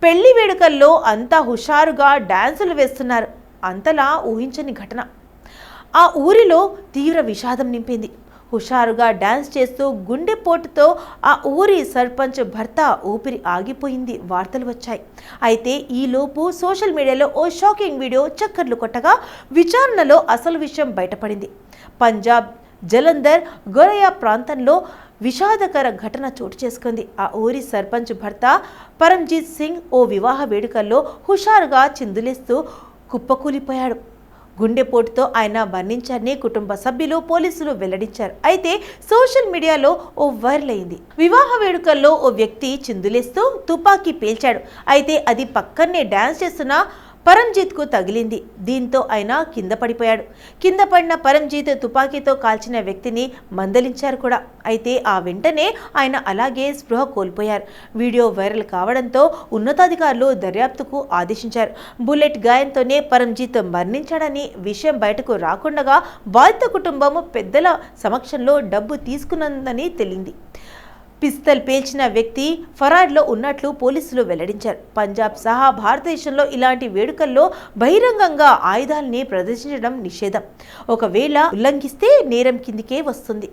పెళ్లి వేడుకల్లో అంతా హుషారుగా డాన్సులు వేస్తున్నారు. అంతలా ఊహించని ఘటన ఆ ఊరిలో తీవ్ర విషాదం నింపింది. హుషారుగా డాన్స్ చేస్తూ గుండెపోటుతో ఆ ఊరి సర్పంచ్ భర్త ఊపిరి ఆగిపోయింది వార్తలు వచ్చాయి. అయితే ఈలోపు సోషల్ మీడియాలో ఓ షాకింగ్ వీడియో చక్కర్లు కొట్టగా విచారణలో అసలు విషయం బయటపడింది. పంజాబ్ జలంధర్ గొరయా ప్రాంతంలో విషాదకర ఘటన చోటు చేసుకుంది. ఆ ఊరి సర్పంచ్ భర్త పరంజీత్ సింగ్ ఓ వివాహ వేడుకల్లో హుషారుగా చిందులేస్తూ కుప్పకూలిపోయాడు. గుండెపోటుతో ఆయన మరణించారని కుటుంబ సభ్యులు పోలీసులు వెల్లడించారు. అయితే సోషల్ మీడియాలో ఓ వైరల్ అయింది. వివాహ వేడుకల్లో ఓ వ్యక్తి చిందులేస్తూ తుపాకీ పేల్చాడు. అయితే అది పక్కనే డాన్స్ చేస్తున్న పరంజీత్ కు తగిలింది. దీంతో ఆయన కింద పడిపోయాడు. కింద పడిన పరంజీత్ తుపాకీతో కాల్చిన వ్యక్తిని మందలించారు కూడా. అయితే ఆ వెంటనే ఆయన అలాగే స్పృహ కోల్పోయారు. వీడియో వైరల్ కావడంతో ఉన్నతాధికారులు దర్యాప్తుకు ఆదేశించారు. బుల్లెట్ గాయంతోనే పరంజీత్ మరణించాడని విషయం బయటకు రాకుండా బాధిత కుటుంబం పెద్దల సమక్షంలో డబ్బు తీసుకున్నదని తెలిసింది. పిస్తల్ పేల్చిన వ్యక్తి ఫరార్లో ఉన్నట్లు పోలీసులు వెల్లడించారు. పంజాబ్ సహా భారతదేశంలో ఇలాంటి వేడుకల్లో బహిరంగంగా ఆయుధాలని ప్రదర్శించడం నిషేధం. ఒకవేళ ఉల్లంఘిస్తే నేరం కిందికే వస్తుంది.